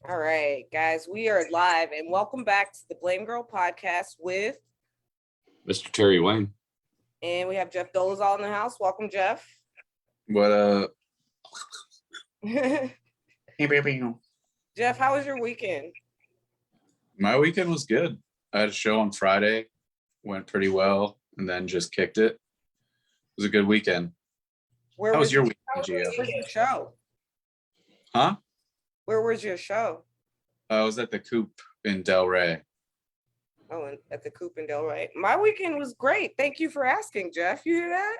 All right, guys, we are live and welcome back to the Blamegirl Podcast with Mr. Terry Wayne. And we have Jeff Dolezal in the house. Welcome, Jeff. What Jeff, how was your weekend? My weekend was good. I had a show on Friday, went pretty well, and then just kicked it. It was a good weekend. How was your weekend, Gio? Where was your show? Huh? Where was your show? I was at the Coop in Delray. Oh, at the Coop in Delray. My weekend was great. Thank you for asking, Jeff. You hear that,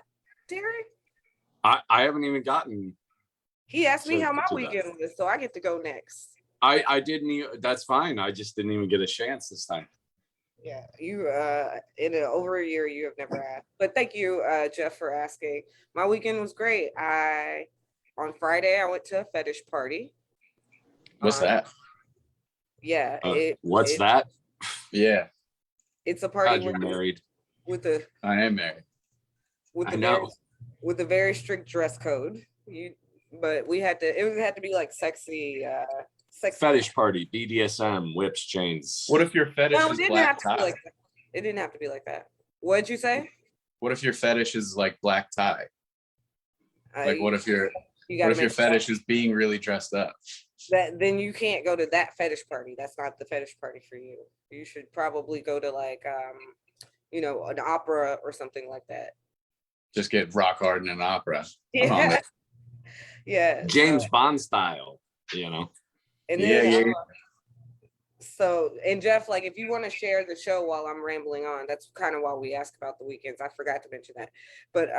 Terry? I haven't even gotten. He asked me So how my to weekend was, so I get to go next. I didn't even. That's fine. I just didn't even get a chance this time. Yeah, you in over a year you have never asked. But thank you, Jeff, for asking. My weekend was great. On Friday I went to a fetish party. What's that? Yeah. What's that? Yeah, It's a party God, you're married. with a I am married. I know. with a very strict dress code. But we had to. It had to be like sexy. Fetish party, BDSM, whips, chains. What if your fetish No, it is didn't have black to be tie? like that. It didn't have to be like that. What'd you say? What if your fetish is like black tie? Like what if your fetish is being really dressed up? Then you can't go to that fetish party. That's not the fetish party for you. You should probably go to like an opera or something like that. Just get rock hard in an opera. I'm on Yeah. it. Yeah. James Bond style, And then Yeah. so and Jeff, like if you want to share the show while I'm rambling on, that's kind of why we ask about the weekends. I forgot to mention that. But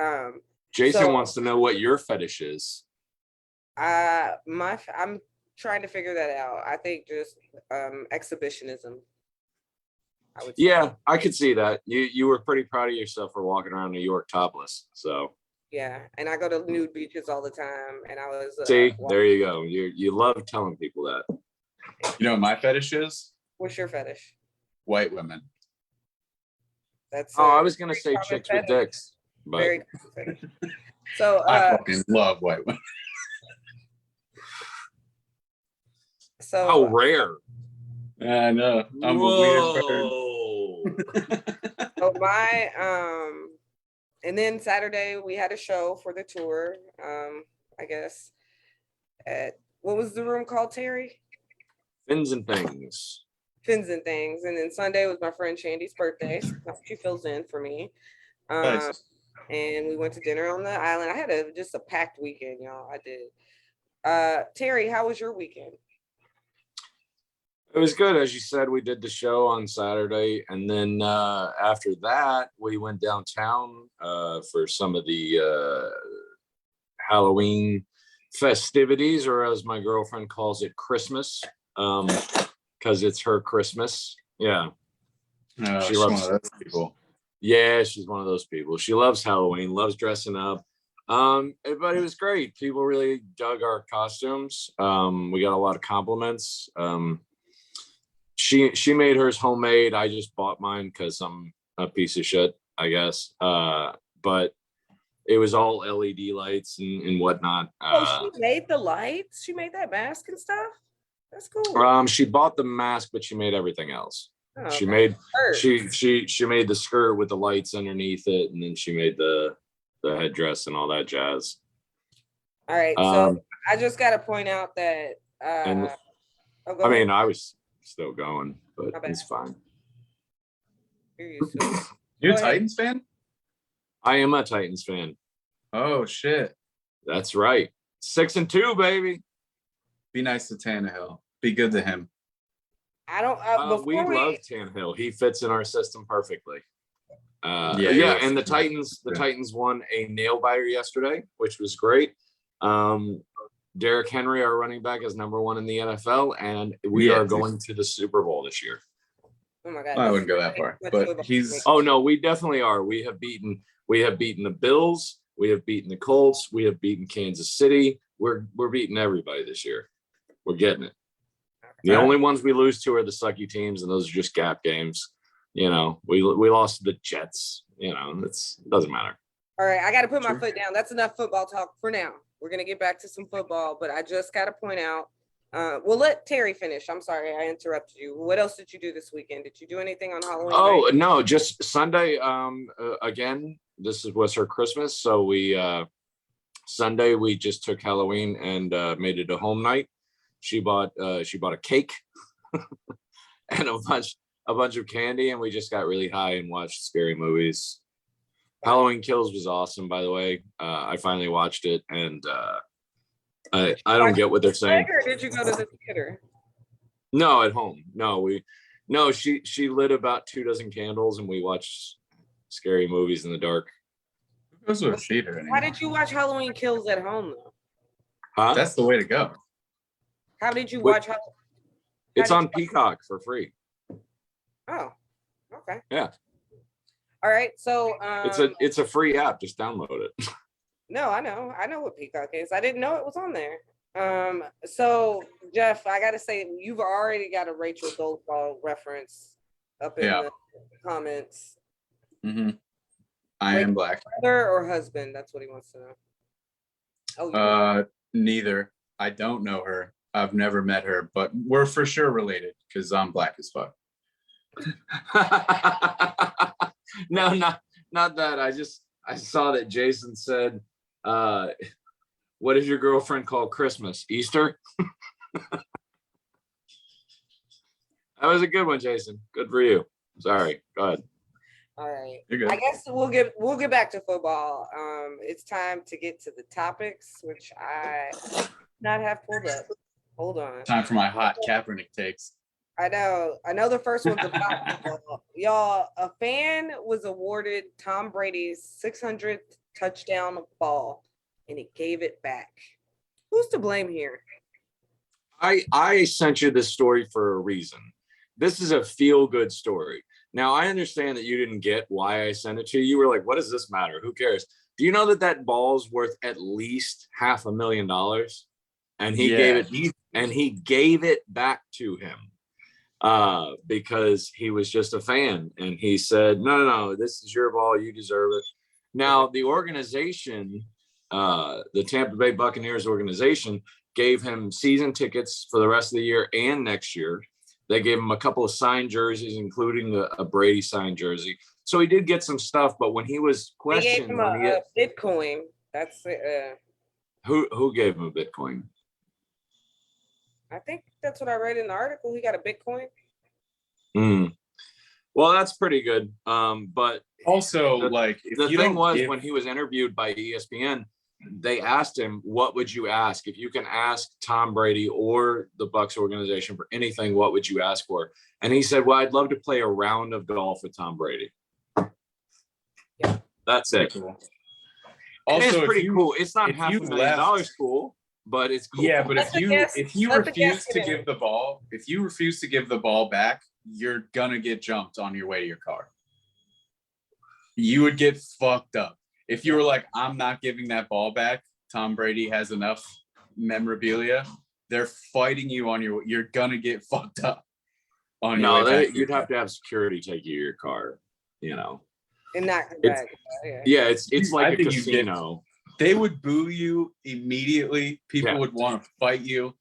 Jason wants to know what your fetish is. I'm trying to figure that out. I think just exhibitionism. I would say. Yeah, I could see that. You were pretty proud of yourself for walking around New York topless. So Yeah, and I go to nude beaches all the time, and I was see, there you go. You love telling people that. You know what my fetish is? What's your fetish? White women. That's I was gonna say common chicks with fetish. dicks, but Very common fetish. So I fucking love white women. how rare. I know. I'm a weird bird. So and then Saturday we had a show for the tour. I guess at what was the room called, Terry? Fins and things. Fins and Things. And then Sunday was my friend Shandy's birthday. So she fills in for me. Nice. And we went to dinner on the island. I had just a packed weekend, y'all. I did. Terry, how was your weekend? It was good. As you said, we did the show on Saturday. And then after that, we went downtown for some of the Halloween festivities, or as my girlfriend calls it, Christmas, because it's her Christmas. Yeah. She loves one of those people. Yeah, she's one of those people. She loves Halloween, loves dressing up. But it was great. People really dug our costumes. We got a lot of compliments. She made hers homemade. I just bought mine because I'm a piece of shit, I guess. But it was all LED lights and whatnot. She made the lights. She made that mask and stuff. That's cool. She bought the mask, but she made everything else. Oh, She okay. made Skirt. she made the skirt with the lights underneath it, and then she made the headdress and all that jazz. All right. So I just got to point out that. And go I mean, ahead. I was still going, but My bad. it's fine. You're used to it. You're a Go ahead. Titans fan? I am a Titans fan. Oh shit. That's right. 6-2, baby. Be nice to Tannehill. Be good to him. I don't. We love Tannehill. He fits in our system perfectly. Yeah, and the Titans won a nail biter yesterday, which was great. Derrick Henry, our running back, is #1 in the NFL, and we are going to the Super Bowl this year. Oh my God. I wouldn't go that far, but he's. Oh no, we definitely are. We have beaten the Bills. We have beaten the Colts. We have beaten Kansas City. We're beating everybody this year. We're getting it. The only ones we lose to are the sucky teams, and those are just gap games. We lost to the Jets. It doesn't matter. All right, I got to put my foot down. That's enough football talk for now. We're gonna get back to some football, but I just got to point out Well, let Terry finish. I'm sorry, I interrupted you. What else did you do this weekend? Did you do anything on Halloween Oh, night? no, just Sunday. Again, was her Christmas. So Sunday, we just took Halloween and made it a home night. She bought a cake and a bunch of candy, and we just got really high and watched scary movies. Halloween Kills was awesome, by the way. I finally watched it, and I don't get what they're saying. Or did you go to the theater? No, at home. No, she lit about 24 candles, and we watched scary movies in the dark. Who goes to a theater anymore? Why did you watch Halloween Kills at home though? Huh? That's the way to go. How did you watch? It's on Peacock for free. Oh, okay. Yeah. All right. So It's a free app. Just download it. No, I know what Peacock is. I didn't know it was on there. So Jeff, I gotta say, you've already got a Rachel Dolezal reference up in the comments. Mm-hmm. I am black. Brother or husband? That's what he wants to know. Oh, neither. I don't know her. I've never met her, but we're for sure related because I'm black as fuck. No, not that. I saw that Jason said, what does your girlfriend call Christmas? Easter? That was a good one, Jason. Good for you. Sorry. Go ahead. all right. You're good. I guess we'll get back to football. It's time to get to the topics, which I not have pulled up. Hold on. Time for my hot Kaepernick takes. I know the first one's about football. Y'all, a fan was awarded Tom Brady's 600th touchdown ball, and he gave it back. Who's to blame here? I sent you this story for a reason. This is a feel-good story. Now, I understand that you didn't get why I sent it to you. You were like, what does this matter? Who cares? Do you know that ball's worth at least $500,000? And he gave it back to him. Because he was just a fan, and he said, no, this is your ball, you deserve it. Now, the organization, the Tampa Bay Buccaneers organization, gave him season tickets for the rest of the year and next year. They gave him a couple of signed jerseys, including a Brady signed jersey. So he did get some stuff, but when he was questioned, They gave him a Bitcoin. That's who gave him a Bitcoin? I think that's what I read in the article. He got a Bitcoin. Well, that's pretty good. But also, the thing was, when he was interviewed by ESPN, they asked him, what would you ask? If you can ask Tom Brady or the Bucs organization for anything, what would you ask for? And he said, well, I'd love to play a round of golf with Tom Brady. Yeah. That's it. Cool. Also, it's pretty cool. It's not $500,000 cool, but it's cool. Yeah, but if you refuse to give the ball back, you're gonna get jumped on your way to your car. You would get fucked up. If you were like, I'm not giving that ball back, Tom Brady has enough memorabilia, they're fighting you on you're gonna get fucked up on your way back. You'd have to have security take you to your car, you know. And not back. Yeah, it's like a casino. They would boo you immediately. People would want to fight you.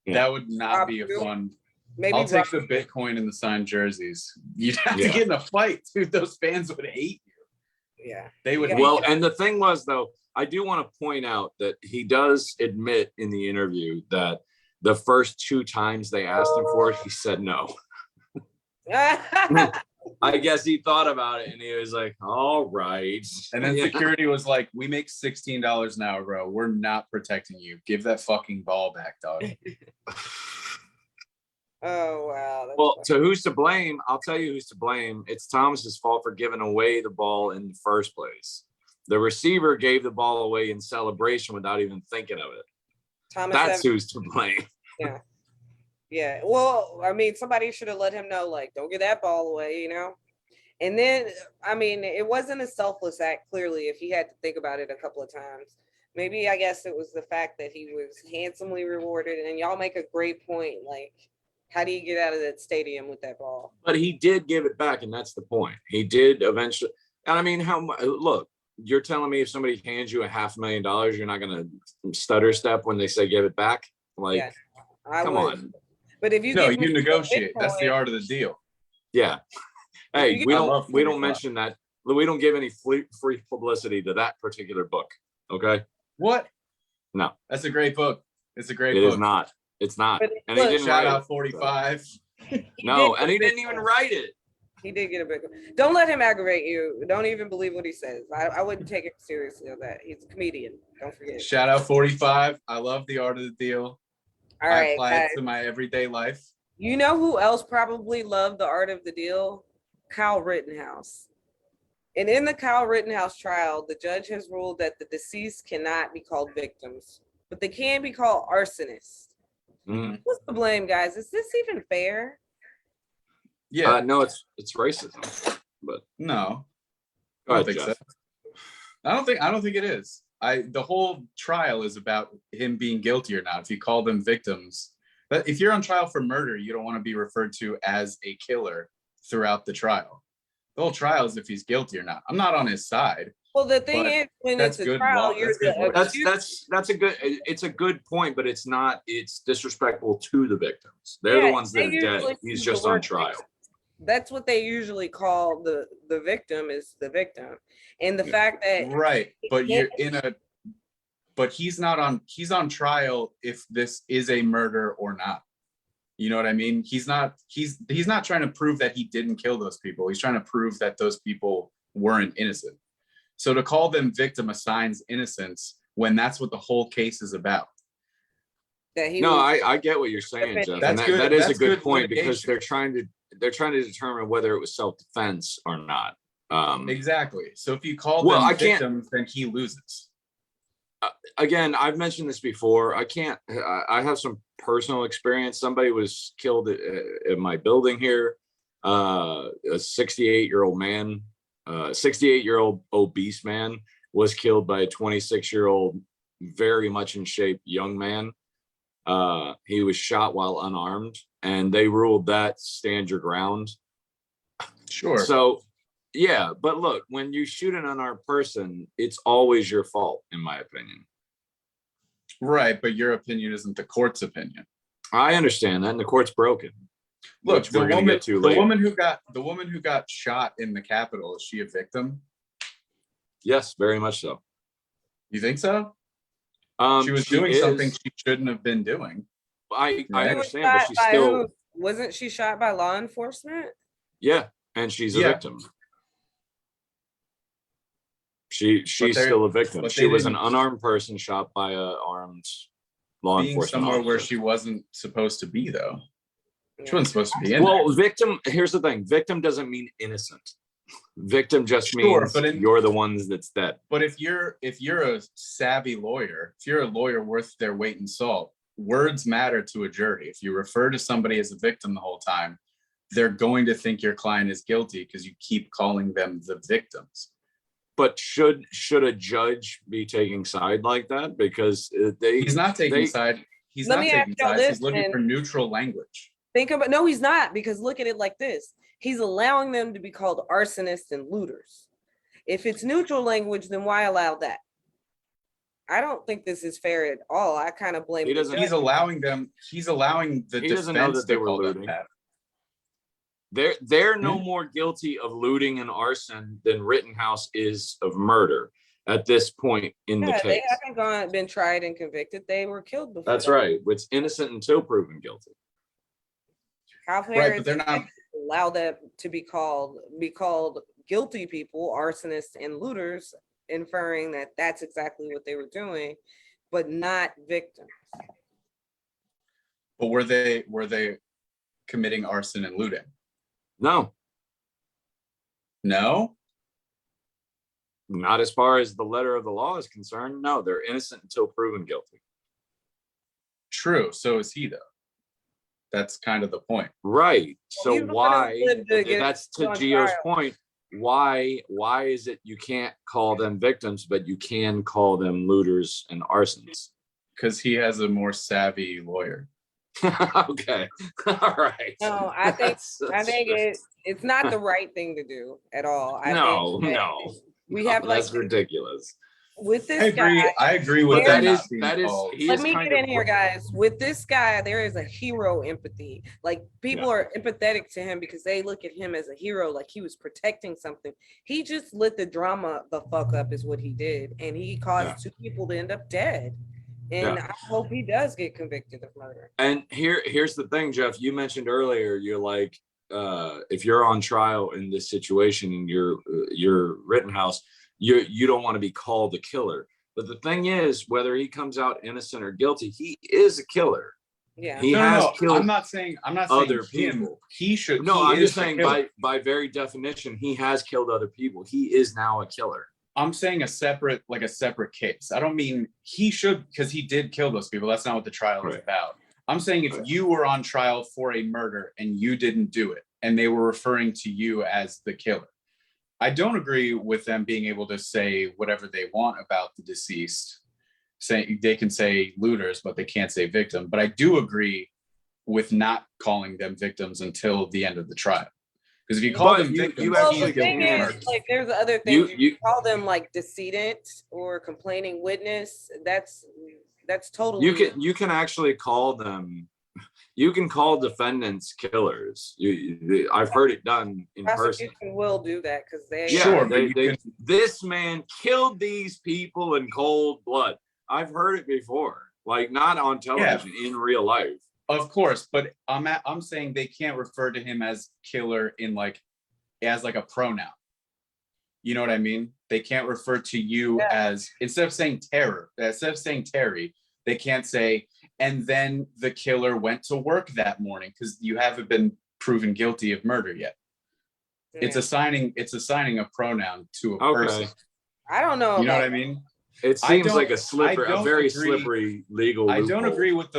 Yeah. That would not be a fun. Maybe I'll take the Bitcoin and the signed jerseys. You'd have to get in a fight, dude. Those fans would hate you. Yeah. They would. Well, and the thing was, though, I do want to point out that he does admit in the interview that the first 2 times they asked him for it, he said no. I guess he thought about it and he was like, all right. And then security was like, we make $16 an hour, bro. We're not protecting you. Give that fucking ball back, dog. Oh, wow. Well, so who's to blame? I'll tell you who's to blame. It's Thomas's fault for giving away the ball in the first place. The receiver gave the ball away in celebration without even thinking of it. That's who's to blame. Yeah. Yeah. Well, I mean, somebody should have let him know, like, don't get that ball away, you know? And then, I mean, it wasn't a selfless act, clearly, if he had to think about it a couple of times. Maybe, I guess it was the fact that he was handsomely rewarded. And y'all make a great point. Like, how do you get out of that stadium with that ball? But he did give it back, and that's the point. He did eventually. And I mean, look, you're telling me if somebody hands you $500,000, you're not going to stutter step when they say give it back? Like, I Come would. on. But if you No, give me you negotiate. That's the Bitcoin, art of the deal. Yeah. Hey, we I love don't 45. mention that. We don't give any free publicity to that particular book. Okay. What? No, That's a great book. It's a great it book. is not. It's not. But And look, he didn't Shout write out it. 45. No, did and he get a didn't even Bitcoin. write it. He did get a Bitcoin. Don't let him aggravate you. Don't even believe what he says. I wouldn't take it seriously on that. He's a comedian. Don't forget. Shout out 45. I love the art of the deal. All I right, apply guys. it to my everyday life. You know who else probably loved the art of the deal? Kyle Rittenhouse. And in the Kyle Rittenhouse trial, the judge has ruled that the deceased cannot be called victims, but they can be called arsonists. Mhm. What's the blame, guys? Is this even fair? Yeah. No, it's racism. But No. go I ahead, don't think Jeff. so. I don't think it is. The whole trial is about him being guilty or not. If you call them victims, but if you're on trial for murder, you don't want to be referred to as a killer throughout the trial. The whole trial is if he's guilty or not. I'm not on his side. Well, the thing But is, when that's it's a good trial, law. you're That's good the lawyer. accused. That's a good. It's a good point, but it's not. It's disrespectful to the victims. They're the Yeah, ones they that are dead. usually He's use the just on word trial. victim. That's what they usually call the victim is the victim, and the fact that Right. But Yeah. you're in a but he's on trial if this is a murder or not. You know what I mean? He's not trying to prove that he didn't kill those people. He's trying to prove that those people weren't innocent. So to call them victim assigns innocence when that's what the whole case is about. that he No, was. I get what you're saying, Jeff. That's And good. that is a That's good good point because litigation. they're trying to determine whether it was self-defense or not. Exactly. So if you call Well, them I can't- victims, then he loses. Again, I've mentioned this before. I have some personal experience. Somebody was killed at my building here. A 68-year-old man, 68-year-old obese man was killed by a 26-year-old, very much in shape young man. He was shot while unarmed, and they ruled that stand your ground. Sure. So, yeah, but look, when you shoot an unarmed person, it's always your fault, in my opinion. Right, but your opinion isn't the court's opinion. I understand that, and the court's broken. Look, which we're gonna get to the later. woman who got shot in the Capitol, is she a victim? Yes, very much so. You think so? She was doing something she shouldn't have been doing. I Right. understand, but she's By still who? Wasn't she shot by law enforcement? yeah, and she's a Yeah. victim. She's But they're- still a victim. but She they was an didn't- unarmed person shot by a armed law Being enforcement somewhere where officer. she wasn't supposed to be, though. She Yeah. wasn't supposed to be in Well, there. victim. Here's the thing: victim doesn't mean innocent. Victim just Sure, means but you're the ones that's dead. But if you're a savvy lawyer, if you're a lawyer worth their weight in salt, words matter to a jury. If you refer to somebody as a victim the whole time, they're going to think your client is guilty because you keep calling them the victims. But should a judge be taking side like that? Because He's not taking side. He's Let not me taking ask y'all sides. this, He's looking then. for neutral language. Think about no, he's not, because look at it like this. He's allowing them to be called arsonists and looters. If it's neutral language, then why allow that? I don't think this is fair at all. I kind of blame He the doesn't- judge. He's allowing the He doesn't know defense that they to were call them looting. that. They're no more guilty of looting and arson than Rittenhouse is of murder at this point in the Yeah, they case. haven't been tried and convicted. They were killed before. That's right. It's innocent until proven guilty. How Right, fair but is they're it not. to allow them to be called guilty people, arsonists and looters, inferring that that's exactly what they were doing, but not victims. But were they committing arson and looting? No, No. not as far as the letter of the law is concerned. No, they're innocent until proven guilty. True. So is he, though. That's kind of the point. Right. So he's the one who why? lived to get That's to on Gio's trial. point. Why is it you can't call them victims, but you can call them looters and arsons? Because he has a more savvy lawyer. Okay. All right. No, I think That's- it's not the right thing to do at all. No. We have like That's ridiculous. with this I agree with that that. Let me get in here, guys. With this guy, there is a hero empathy. Like, people are empathetic to him because they look at him as a hero, like he was protecting something. He just lit the drama the fuck up, is what he did, and he caused 2 people to end up dead. And I hope he does get convicted of murder. And here's the thing, Jeff. You mentioned earlier, you're like, if you're on trial in this situation and you're Rittenhouse, you don't want to be called a killer. But the thing is, whether he comes out innocent or guilty, he is a killer. Yeah. He has killed. I'm not saying other people. He should. No, I'm just saying by very definition, he has killed other people. He is now a killer. I'm saying a separate case. I don't mean he should, because he did kill those people. That's not what the trial is about. I'm saying if you were on trial for a murder and you didn't do it, and they were referring to you as the killer, I don't agree with them being able to say whatever they want about the deceased. Saying they can say looters, but they can't say victim. But I do agree with not calling them victims until the end of the trial. Because if you call them victims, the thing is, like, there's other things. You call them like decedent or complaining witness. That's totally. You can actually call them. You can call defendants killers. I've heard it done in person. Will do that because this man killed these people in cold blood. I've heard it before, like not on television, in real life. Of course, but I'm saying they can't refer to him as killer as a pronoun. You know what I mean? They can't refer to you as, instead of saying Terry, they can't say, and then the killer went to work that morning, because you haven't been proven guilty of murder yet. Yeah. It's assigning a pronoun to a person. I don't know. You know what I mean? It seems like a very slippery legal loophole. I don't agree with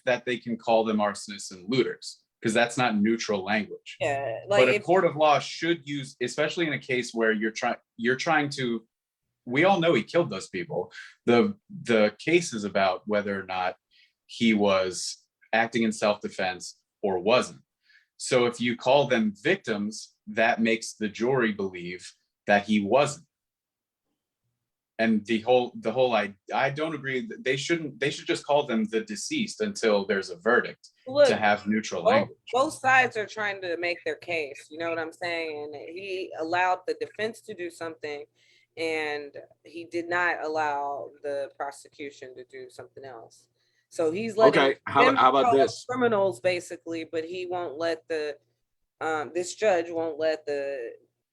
that they can call them arsonists and looters, because that's not neutral language. Yeah, but a court of law should use, especially in a case where you're trying to. We all know he killed those people. The case is about whether or not he was acting in self-defense or wasn't. So if you call them victims, that makes the jury believe that he wasn't. And the whole I don't agree that they should just call them the deceased until there's a verdict. Look, to have neutral language. Both sides are trying to make their case. You know what I'm saying? And he allowed the defense to do something, and he did not allow the prosecution to do something else. So he's letting how about this? Criminals, basically, but he won't let this judge won't let the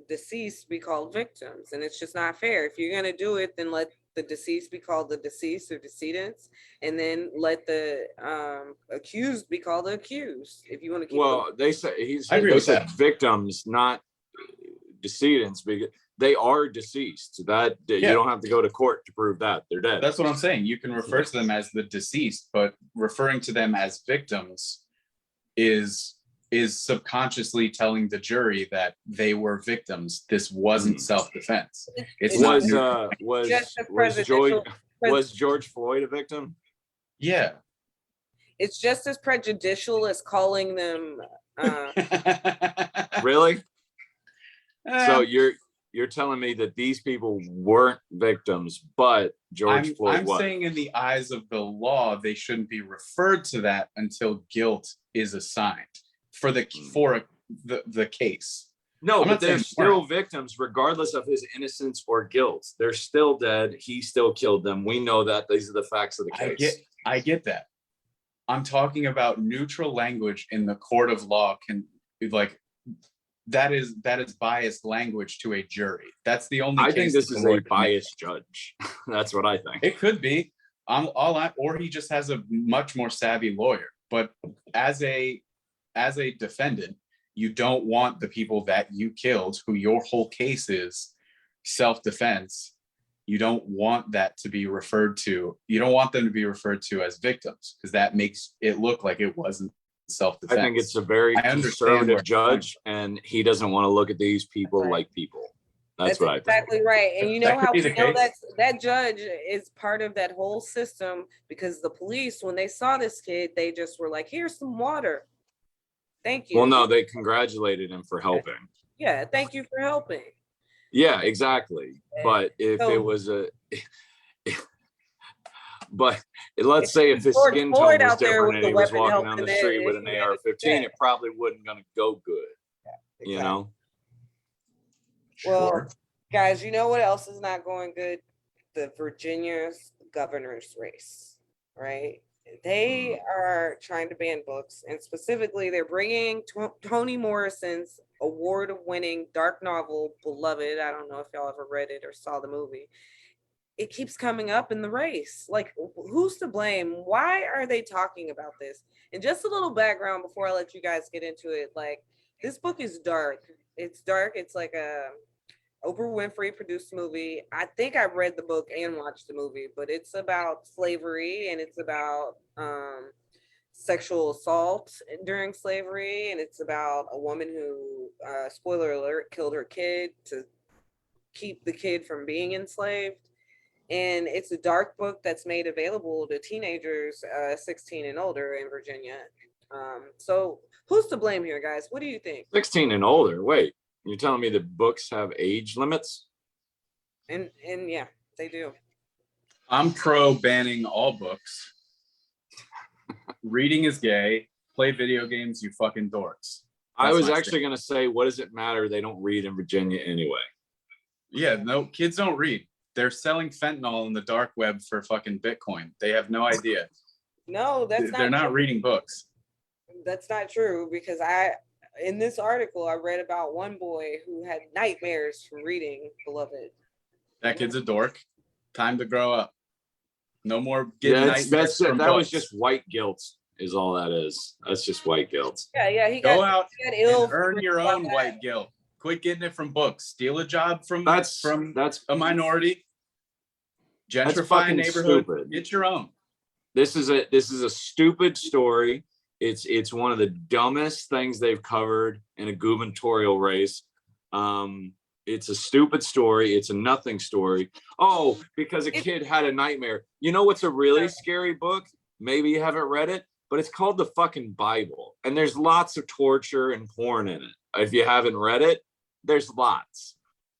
deceased be called victims, and it's just not fair. If you're going to do it, then let the deceased be called the deceased or decedents, and then let the accused be called the accused. If you want to keep they said victims, not decedents, because they are deceased. That you don't have to go to court to prove that they're dead. That's what I'm saying. You can refer to them as the deceased, but referring to them as victims is subconsciously telling the jury that they were victims. This wasn't self-defense. Was George Floyd a victim? Yeah. It's just as prejudicial as calling them. Really? So you're telling me that these people weren't victims, but George Floyd was. I'm saying in the eyes of the law, they shouldn't be referred to that until guilt is assigned for the case. No, but they're still victims regardless of his innocence or guilt. They're still dead. He still killed them. We know that. These are the facts of the case. I get that. I'm talking about neutral language in the court of law that is biased language to a jury. That's the only. I think this is a biased judge. That's what I think. It could be. Or he just has a much more savvy lawyer. But as a defendant, you don't want the people that you killed, who your whole case is self-defense. You don't want that to be referred to. You don't want them to be referred to as victims, because that makes it look like it wasn't self-defense. I think it's a very conservative judge, and he doesn't want to look at these people like people. That's what I think. Exactly right. And you know how we know that judge is part of that whole system, because the police, when they saw this kid, they just were like, here's some water. Thank you. Well, no, they congratulated him for helping. Yeah, thank you for helping. Yeah, exactly. But if it was But let's say if his George skin Floyd tone was out there different with and the he was weapon walking helping down the it, street with and an he had to do AR-15, that. it probably wasn't going to go good. Exactly. You know? Well, Sure. guys, you know what else is not going good? The Virginia's governor's race, right? They are trying to ban books, and specifically, they're bringing Toni Morrison's award-winning dark novel, Beloved. I don't know if y'all ever read it or saw the movie. It keeps coming up in the race. Like, who's to blame? Why are they talking about this? And just a little background before I let you guys get into it. Like, this book is dark. It's dark. It's like a Oprah Winfrey produced movie. I think I read the book and watched the movie, but it's about slavery, and it's about sexual assault during slavery, and it's about a woman who, spoiler alert, killed her kid to keep the kid from being enslaved. And it's a dark book that's made available to teenagers 16 and older in Virginia. So who's to blame here, guys? What do you think? 16 and older. Wait, you're telling me the books have age limits? And yeah, they do. I'm pro banning all books. Reading is gay. Play video games, you fucking dorks. I That's was my actually going to say, what does it matter? They don't read in Virginia anyway. Yeah, no, kids don't read. They're selling fentanyl in the dark web for fucking Bitcoin. They have no idea. No, that's They're not reading books. That's not true, because in this article I read about one boy who had nightmares from reading Beloved. That kid's a dork. Time to grow up. No more getting That's from that books. was just white guilt, is all that is. That's just white guilt. Yeah, he Go got out ill. and earn your own white guilt. Quit getting it from books. Steal a job from That's a minority. That's Gentrify a fucking neighborhood. stupid. Get your own. This is a stupid story. It's one of the dumbest things they've covered in a gubernatorial race. It's a stupid story. It's a nothing story. Oh, because a kid had a nightmare. You know what's a really scary book? Maybe you haven't read it, but it's called the fucking Bible. And there's lots of torture and porn in it. If you haven't read it, there's lots.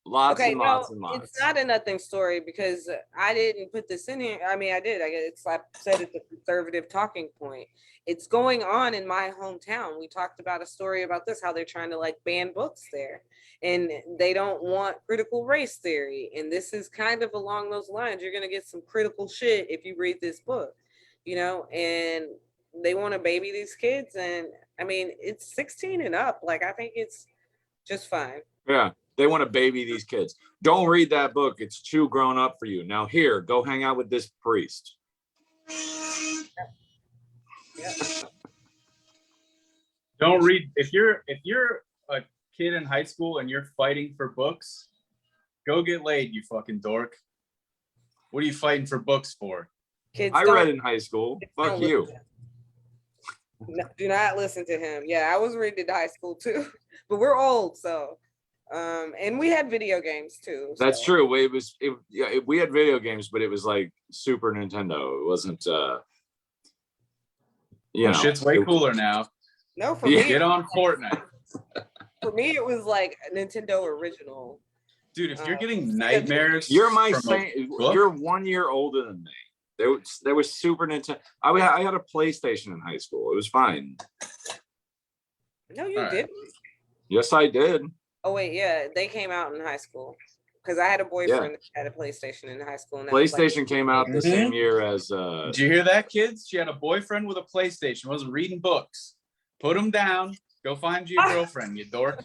Lots and lots. It's not a nothing story, because I didn't put this in here. I mean, I did. I said it's a conservative talking point. It's going on in my hometown. We talked about a story about this, how they're trying to like ban books there, and they don't want critical race theory. And this is kind of along those lines. You're gonna get some critical shit if you read this book, and they want to baby these kids. And I mean, it's 16 and up. Like, I think it's just fine. Yeah. They want to baby these kids. Don't read that book. It's too grown up for you. Now here, go hang out with this priest. Yeah. Don't read. If you're a kid in high school and you're fighting for books, go get laid, you fucking dork. What are you fighting for books for? Kids I read in high school. Fuck you. No, do not listen to him. Yeah, I was reading in high school too, but we're old, so. And we had video games too. So. That's true. We had video games, but it was like Super Nintendo. It wasn't Shit's way cooler now. No, for me, get on Fortnite. For me, it was like a Nintendo original. Dude, if you're getting nightmares, you're 1 year older than me. There was Super Nintendo. I had a PlayStation in high school. It was fine. No, you didn't. Yes, I did. Oh wait, yeah, they came out in high school, because I had a boyfriend that had a PlayStation in high school. And PlayStation came out the same year as. Did you hear that, kids? She had a boyfriend with a PlayStation. Wasn't reading books. Put them down. Go find you a girlfriend, you dork.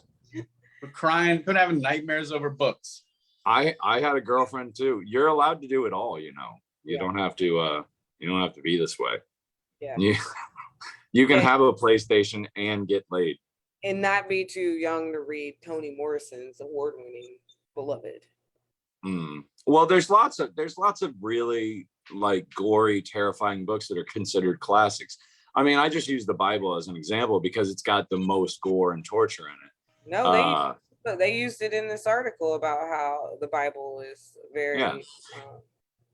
We're crying. Quit having nightmares over books. I had a girlfriend too. You're allowed to do it all, You don't have to. You don't have to be this way. Yeah. You can have a PlayStation and get laid. And not be too young to read Toni Morrison's award-winning Beloved. Well, there's lots of really like gory, terrifying books that are considered classics. I mean, I just use the Bible as an example because it's got the most gore and torture in it. No, they used it in this article about how the Bible is very. Yeah.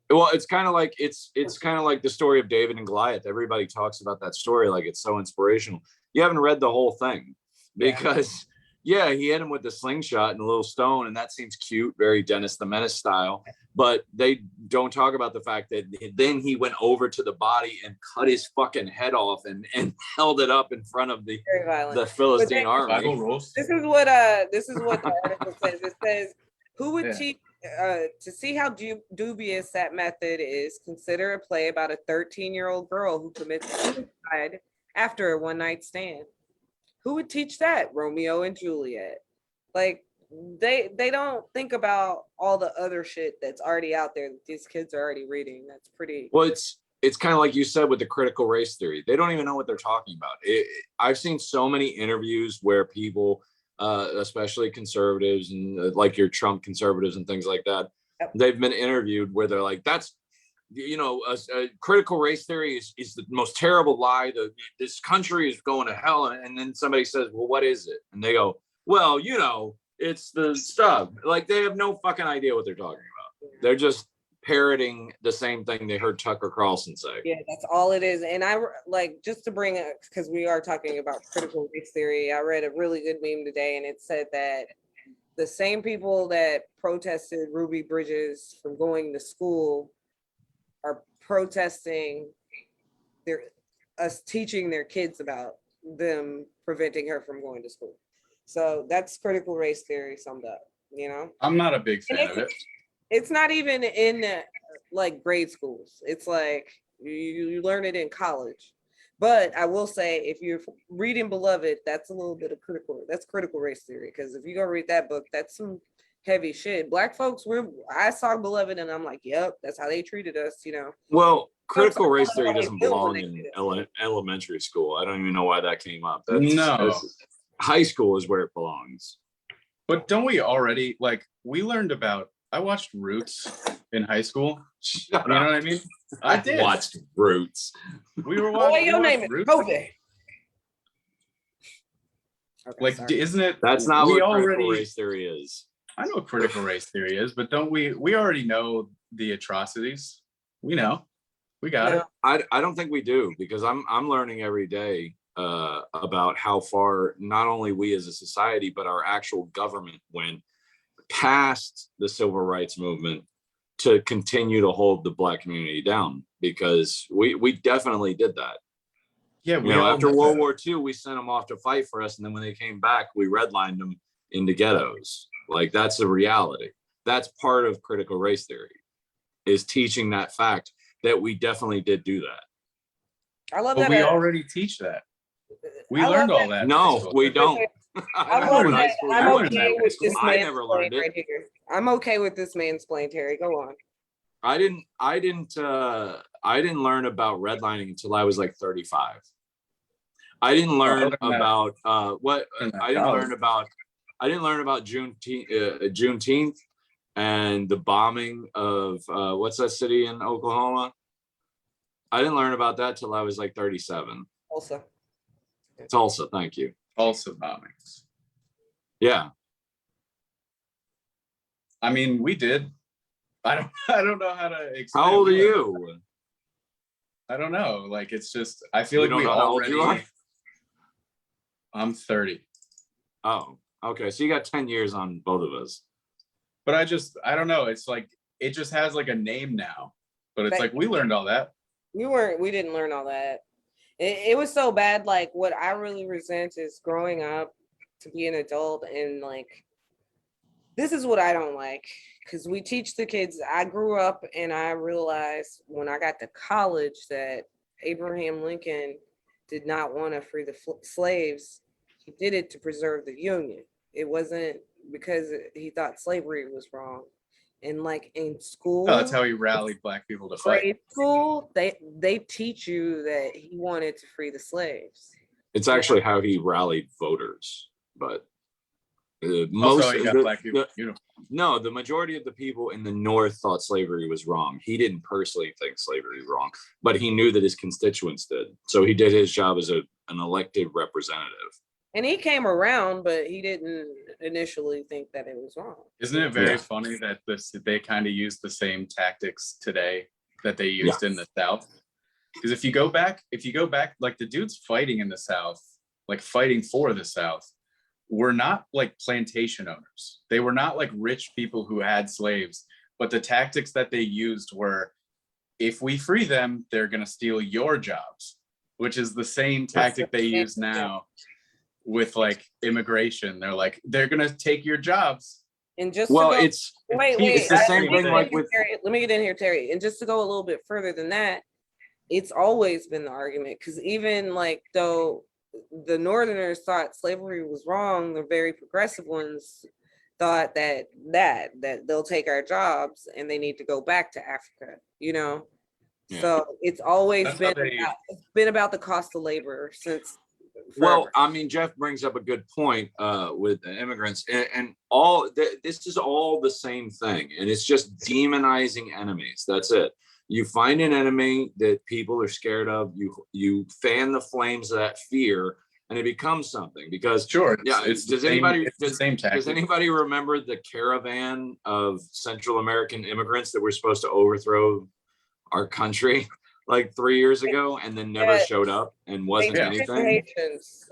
Well, it's kind of like the story of David and Goliath. Everybody talks about that story like it's so inspirational. You haven't read the whole thing. Because he hit him with the slingshot and a little stone, and that seems cute, very Dennis the Menace style. But they don't talk about the fact that then he went over to the body and cut his fucking head off and held it up in front of the Philistine army. This is what the article says. It says, who would teach to see how dubious that method is, consider a play about a 13-year-old girl who commits suicide after a one-night stand. Who would teach that? Romeo and Juliet. Like, they don't think about all the other shit that's already out there that these kids are already reading. That's pretty. Well, it's kind of like you said with the critical race theory. They don't even know what they're talking about. I've seen so many interviews where people, especially conservatives and like your Trump conservatives and things like that, they've been interviewed where they're like, that's, a critical race theory is the most terrible lie. This country is going to hell. And then somebody says, well, what is it? And they go, well, it's the stuff. Like, they have no fucking idea what they're talking about. They're just parroting the same thing they heard Tucker Carlson say. Yeah, that's all it is. And I like, just to bring it, because we are talking about critical race theory, I read a really good meme today, and it said that the same people that protested Ruby Bridges from going to school are protesting us teaching their kids about them preventing her from going to school. So that's critical race theory summed up, I'm not a big fan of it. It's not even in like grade schools. It's like you learn it in college. But I will say, if you're reading Beloved, that's a little bit of critical race theory. Because if you go read that book, that's some heavy shit. Black folks, I saw Beloved and I'm like, yep, that's how they treated us, Well, critical race theory doesn't belong in elementary school. I don't even know why that came up. High school is where it belongs. But don't we already, we learned about, I watched Roots in high school. You know what I mean? I did. Watched Roots. We were watching. Your name is Kobe. Isn't it? That's not what critical race theory is. I know what critical race theory is, but don't we already know the atrocities? We know. We got it. I don't think we do, because I'm learning every day about how far not only we as a society, but our actual government went past the civil rights movement to continue to hold the Black community down, because we definitely did that. Yeah, after World War II, we sent them off to fight for us, and then when they came back, we redlined them into ghettos. Like, that's the reality. That's part of critical race theory, is teaching that fact that we definitely did do that. I love that. We already teach that. We learned all that. No, we don't. I'm okay with this mansplain right here. I'm okay with this mansplain, Terry. Go on. I didn't learn about redlining until I was like 35. I didn't learn about I didn't learn about Juneteenth and the bombing of what's that city in Oklahoma? I didn't learn about that till I was like 37. Tulsa, thank you. Tulsa bombings. Yeah. I mean, we did. I don't know how to explain. How old are you? I don't know. Like, it's just, I feel like we already. I'm 30. Oh, okay. So you got 10 years on both of us. But I don't know. It's like, it just has like a name now. But it's like, we learned all that. We didn't learn all that. It was so bad. Like, what I really resent is growing up to be an adult, and like, this is what I don't like, because we teach the kids. I grew up and I realized when I got to college that Abraham Lincoln did not want to free the slaves. He did it to preserve the Union. It wasn't because he thought slavery was wrong. And like in school, that's how he rallied Black people to fight. Grade school, they teach you that he wanted to free the slaves. It's actually how he rallied voters, but most Black people. No, the majority of the people in the North thought slavery was wrong. He didn't personally think slavery was wrong, but he knew that his constituents did. So he did his job as an elected representative. And he came around, but he didn't initially think that it was wrong. Isn't it very funny that they kind of use the same tactics today that they used in the South? Because if you go back, like the dudes fighting in the South, like fighting for the South, were not like plantation owners. They were not like rich people who had slaves. But the tactics that they used were, if we free them, they're going to steal your jobs, which is the same tactic they use now with like immigration. They're like, they're going to take your jobs. And just it's the same thing. Like with, let me get in here, Terry. And just to go a little bit further than that, it's always been the argument, because even like though the Northerners thought slavery was wrong, the very progressive ones thought that they'll take our jobs and they need to go back to Africa, you know. Yeah. So it's always been about the cost of labor since forever. Well, I mean, Jeff brings up a good point with immigrants, and all this is all the same thing, and it's just demonizing enemies. That's it. You find an enemy that people are scared of, you fan the flames of that fear, and it becomes something. Because does anybody remember the caravan of Central American immigrants that were supposed to overthrow our country like 3 years ago, and then never showed up and wasn't anything?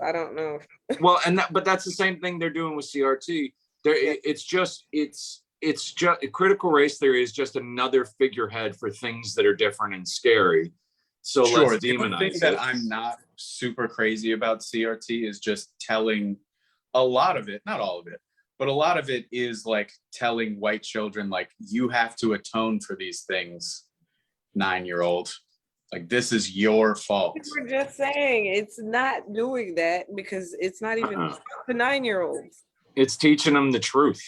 I don't know. Well, but that's the same thing they're doing with CRT. It's just critical race theory is just another figurehead for things that are different and scary. So let's demonize it. The thing that I'm not super crazy about CRT is just telling a lot of it, not all of it, but a lot of it is like telling white children, like, you have to atone for these things, 9-year-old. Like, this is your fault. We're just saying it's not doing that, because it's not even the 9-year-olds. It's teaching them the truth.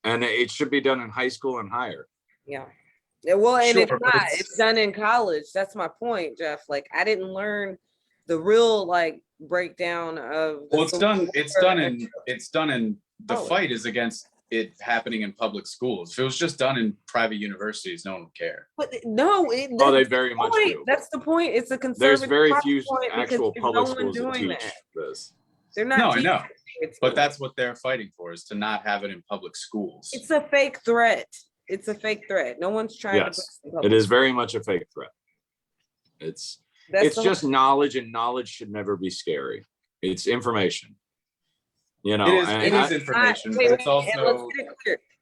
And it should be done in high school and higher. Yeah. Well, and if not, it's done in college. That's my point, Jeff. Like, I didn't learn the real like breakdown of. Well, it's done in the fight is against it happening in public schools. If it was just done in private universities, no one would care. But no, they very much do. That's the point. It's a conservative. There's very few actual public schools that teach this. They're not. No, I know. But that's what they're fighting for, is to not have it in public schools. It's a fake threat. It's a fake threat. No one's trying to. It is very much a fake threat. It's just knowledge, and knowledge should never be scary. It's information. You know, it is information, but it's also.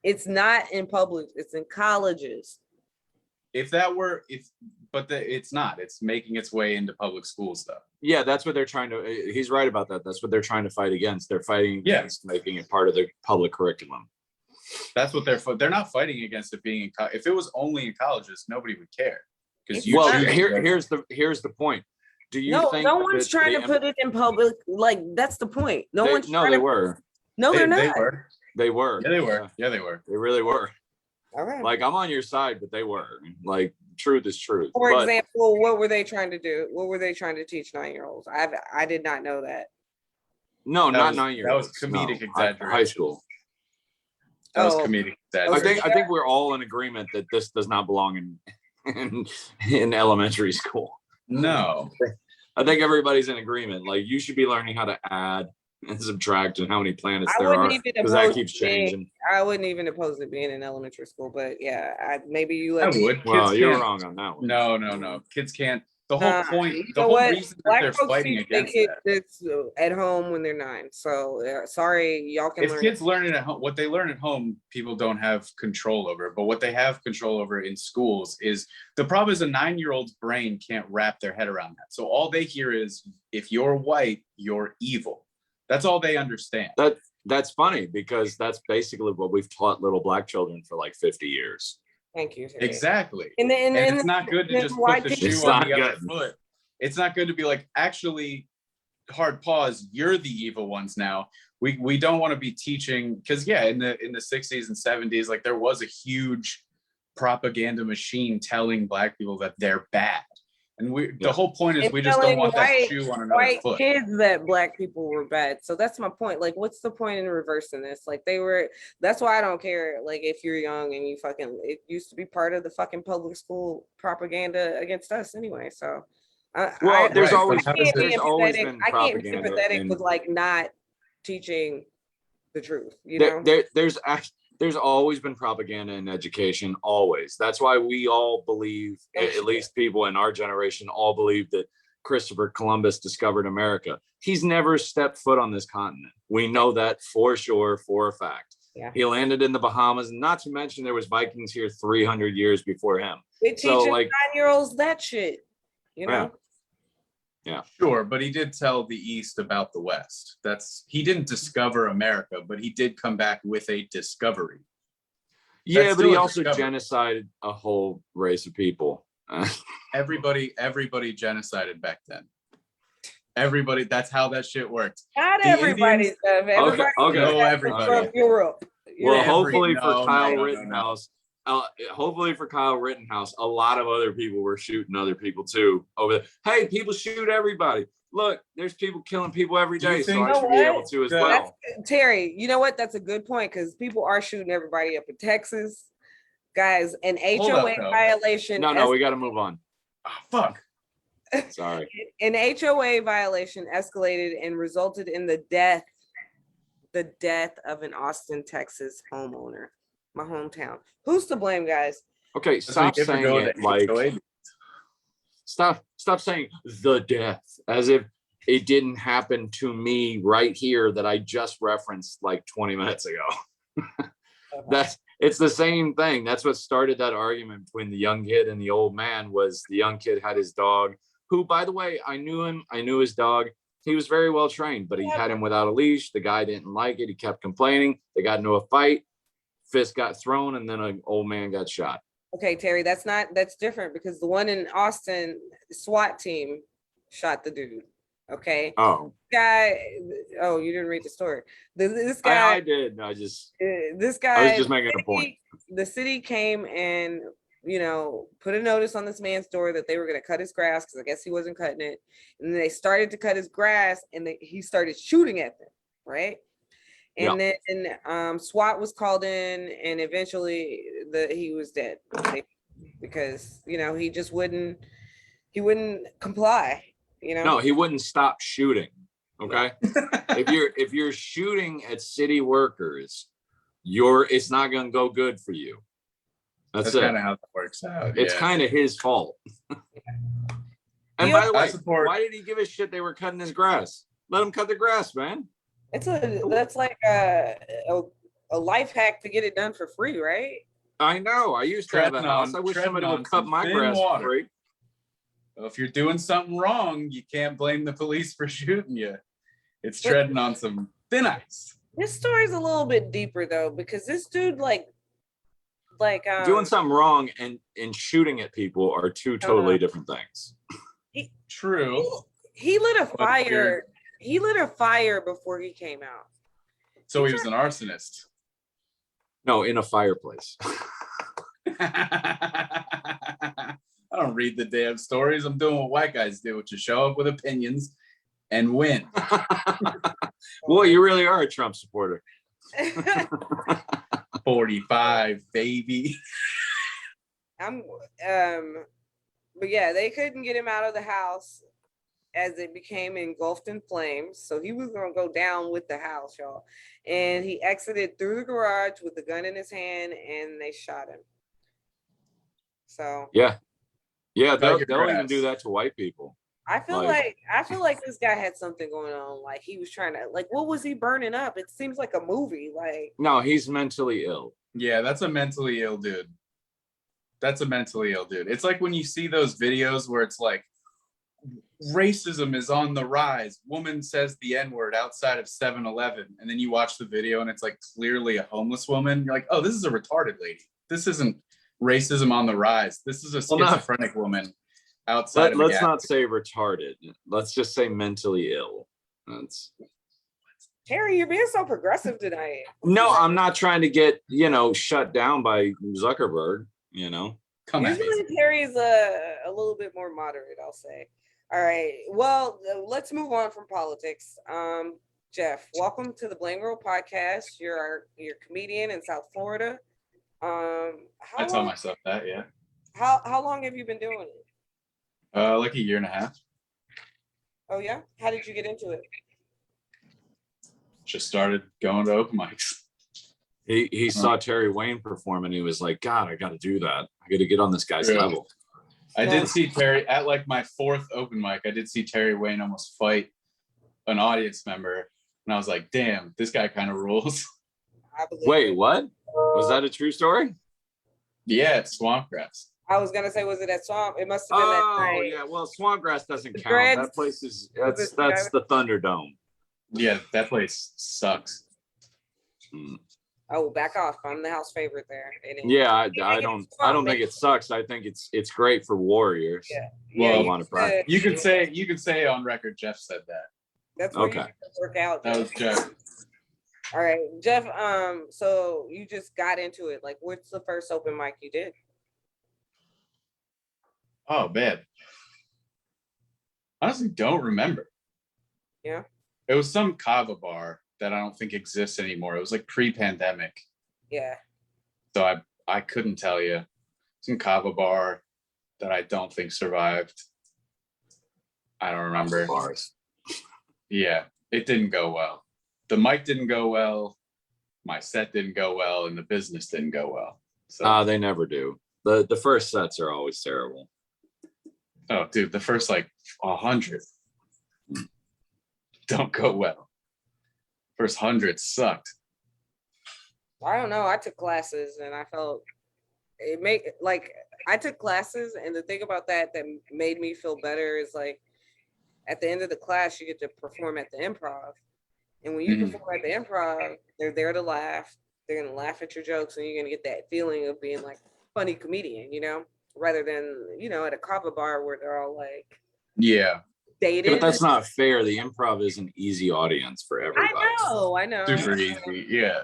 It's not in public. It's in colleges. It's not. It's making its way into public schools, though. Yeah, that's what they're trying to. He's right about that. That's what they're trying to fight against. They're fighting against making it part of the public curriculum. That's what they're not fighting against it being in college. If it was only in colleges, nobody would care. Because here's the point. Do you think no one's trying to put it in public? Like, that's the point. They were. No, they're not. They were. Yeah, they were. Yeah, they were. They really were. All right. Like, I'm on your side, but they were. Like, truth is truth. For example, what were they trying to do? What were they trying to teach 9-year-olds? I did not know that. No, not 9-year-olds. That was comedic exaggeration. High school. That was comedic exaggeration. I think we're all in agreement that this does not belong in elementary school. No. I think everybody's in agreement. Like, you should be learning how to add and subtract and how many planets there are, because that keeps changing. I wouldn't even oppose it being in elementary school, but yeah, maybe you. I would. Well, you're wrong on that one. No. Kids can't. The whole point. The whole reason that they're fighting against that. It's at home when they're 9. So sorry, y'all can. If kids learn it at home, what they learn at home, people don't have control over. But what they have control over in schools is the problem. Is a 9-year-old's brain can't wrap their head around that. So all they hear is, if you're white, you're evil. That's all they understand. That's funny, because that's basically what we've taught little black children for like 50 years. Thank you. Exactly. And it's not good to just put the shoe on the other foot. It's not good to be like, actually, hard pause, you're the evil ones now. We don't want to be teaching, because in the 60s and 70s, like, there was a huge propaganda machine telling black people that they're bad. And the whole point is, we just don't want that shoe on another foot. Kids that black people were bad. So that's my point. Like, what's the point in reversing this? Like, that's why I don't care. Like, if you're young and it used to be part of the fucking public school propaganda against us anyway. So, there's always been propaganda. I can't be sympathetic with like not teaching the truth. You know, there's always been propaganda in education, always. That's why we all believe, at least people in our generation, all believe that Christopher Columbus discovered America. He's never stepped foot on this continent. We know that for sure, for a fact. Yeah. He landed in the Bahamas. Not to mention there was Vikings here 300 years before him. They teaching 9-year-olds that shit, you know? Yeah. Sure, but he did tell the East about the West. He didn't discover America, but he did come back with a discovery. Yeah, but he also genocided a whole race of people. Everybody genocided back then. Everybody, that's how that shit worked. Not everybody, stuff. Everybody everybody from Europe. Well, hopefully for Kyle Rittenhouse, hopefully for Kyle Rittenhouse, a lot of other people were shooting other people too over there. Hey, people shoot everybody. Look, there's people killing people every day, so I should be able to as well. Terry, you know what? That's a good point because people are shooting everybody up in Texas. Guys, an HOA violation. No, we got to move on. Oh, fuck. Sorry. An HOA violation escalated and resulted in the death of an Austin, Texas homeowner. My hometown. Who's to blame, guys? Okay, stop saying it like stop saying the death as if it didn't happen to me right here that I just referenced like 20 minutes ago. It's the same thing. That's what started that argument between the young kid and the old man. Was the young kid had his dog, who, by the way, I knew him. I knew his dog. He was very well trained, but he had him without a leash. The guy didn't like it. He kept complaining. They got into a fight. Fist got thrown, and then an old man got shot. Okay, Terry, that's different because the one in Austin, SWAT team shot the dude. Okay. Oh. You didn't read the story. This guy. I did. This guy. I was just making a point. The city came and put a notice on this man's door that they were going to cut his grass because I guess he wasn't cutting it. And then they started to cut his grass, and he started shooting at them. Right. And then SWAT was called in, and eventually he was dead because he just wouldn't comply. No, he wouldn't stop shooting. Okay. if you're shooting at city workers, it's not going to go good for you. That's kind of how that works out. It's kind of his fault. And by the way, why did he give a shit they were cutting his grass? Let him cut the grass, man. That's like a life hack to get it done for free, right? I know. I used to have a house. I wish somebody would cut my grass for free. Well, if you're doing something wrong, you can't blame the police for shooting you. It's treading on some thin ice. This story's a little bit deeper though, because this dude doing something wrong and shooting at people are two totally different things. True. He lit a fire. He lit a fire before he came out. So he was an arsonist. No, in a fireplace. I don't read the damn stories. I'm doing what white guys do, which is show up with opinions and win. Well, you really are a Trump supporter. 45, baby. But yeah, they couldn't get him out of the house as it became engulfed in flames. So he was going to go down with the house, y'all. And he exited through the garage with the gun in his hand, and they shot him. So yeah, they'll even do that to white people. I feel like this guy had something going on. Like he was trying to, what was he burning up? It seems like a movie. No, he's mentally ill. Yeah, that's a mentally ill dude. It's like when you see those videos where it's like, racism is on the rise. Woman says the N-word outside of 7-Eleven. And then you watch the video and it's like clearly a homeless woman. You're like, oh, this is a retarded lady. This isn't racism on the rise. This is a schizophrenic woman outside of let's not say retarded. Let's just say mentally ill. Terry, you're being so progressive tonight. No, I'm not trying to get, shut down by Zuckerberg, Usually Terry's a little bit more moderate, I'll say. All right. Well, let's move on from politics. Jeff, welcome to the Blamegirl Podcast. You're a comedian in South Florida. I tell myself that, yeah. How long have you been doing it? Like a year and a half. Oh yeah? How did you get into it? Just started going to open mics. He saw Terry Wayne perform and he was like, God, I got to do that. I got to get on this guy's level. I did see Terry at like my fourth open mic. I did see Terry Wayne almost fight an audience member. And I was like, damn, this guy kind of rules. I believe Wait, it. what? Was that a true story? Yeah, it's Swampgrass. I was gonna say, was it at Swamp? It must have been that Oh night. yeah, well, Swampgrass doesn't The count. Dreads? That place is Was that's it that's the Thunderdome. Yeah, that place sucks. Mm. Oh, back off! I'm the house favorite there. Yeah, I don't think it sucks. I think it's great for warriors. Yeah. Well, you want to practice. You could say on record Jeff said that. That's where Okay. you work out. That was Jeff. All right, Jeff. So you just got into it. Like, what's the first open mic you did? Oh man. Honestly, don't remember. Yeah. It was some kava bar that I don't think exists anymore. It was like pre-pandemic. Yeah. So I couldn't tell you. Some kava bar that I don't think survived. I don't remember. Bars. Yeah, it didn't go well. The mic didn't go well. My set didn't go well, and the business didn't go well. So They never do. The first sets are always terrible. oh dude, the first like 100 don't go well. First 100 sucked. I don't know. I took classes and I felt I took classes, and the thing about that made me feel better is like at the end of the class you get to perform at the improv. And when you perform at the improv, they're there to laugh. They're gonna laugh at your jokes, and you're gonna get that feeling of being like a funny comedian, rather than, at a kava bar where they're all like Yeah. dated. But that's not fair. The improv is an easy audience for everybody. I know. Super easy. Yeah.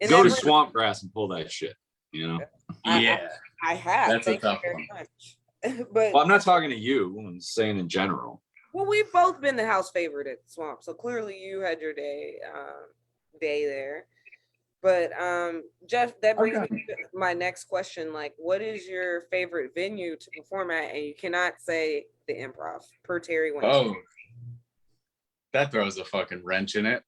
And Go to that's Swampgrass and pull that shit. Yeah. I have. That's a Thank you tough very one. much. But Well, I'm not talking to you. I'm saying in general. well, we've both been the house favorite at Swamp, so clearly you had your day there. But Jeff, that brings me to my next question. Like, what is your favorite venue to perform at? And you cannot say the improv per Terry Winston. Oh, that throws a fucking wrench in it.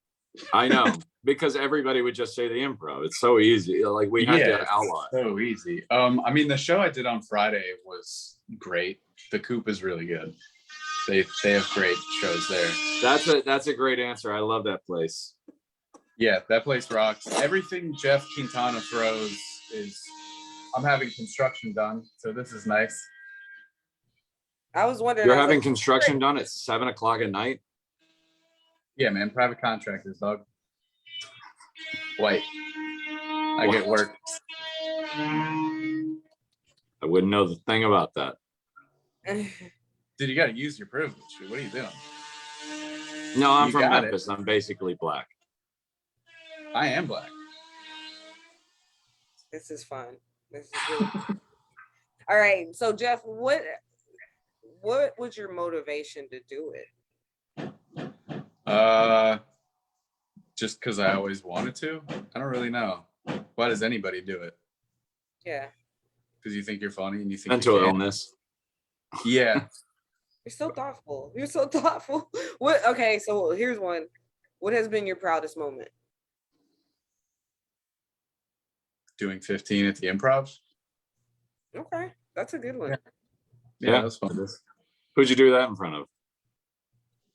I know, because everybody would just say the improv. It's so easy. Like we had to it's outlaw it. so easy. I mean, the show I did on Friday was great. The Coop is really good. They have great shows there. That's a great answer. I love that place. Yeah, that place rocks. Everything Jeff Quintana throws is. I'm having construction done, so this is nice. I was wondering. You're having construction done at 7:00 at night? Yeah, man, private contractors, dog. White. I get work. I wouldn't know the thing about that. Dude, you got to use your privilege. Dude. What are you doing? No, I'm You from got Memphis. I'm basically black. I am black. This is fun. This is really fun. All right. So Jeff, what was your motivation to do it? Just because I always wanted to. I don't really know. Why does anybody do it? Yeah. Because you think you're funny and you think Mental you can. illness. Yeah. You're so thoughtful. You're so thoughtful. What? Okay. So here's one. What has been your proudest moment? Doing 15 at the Improv. Okay. That's a good one. Yeah, that's fun. Who'd you do that in front of?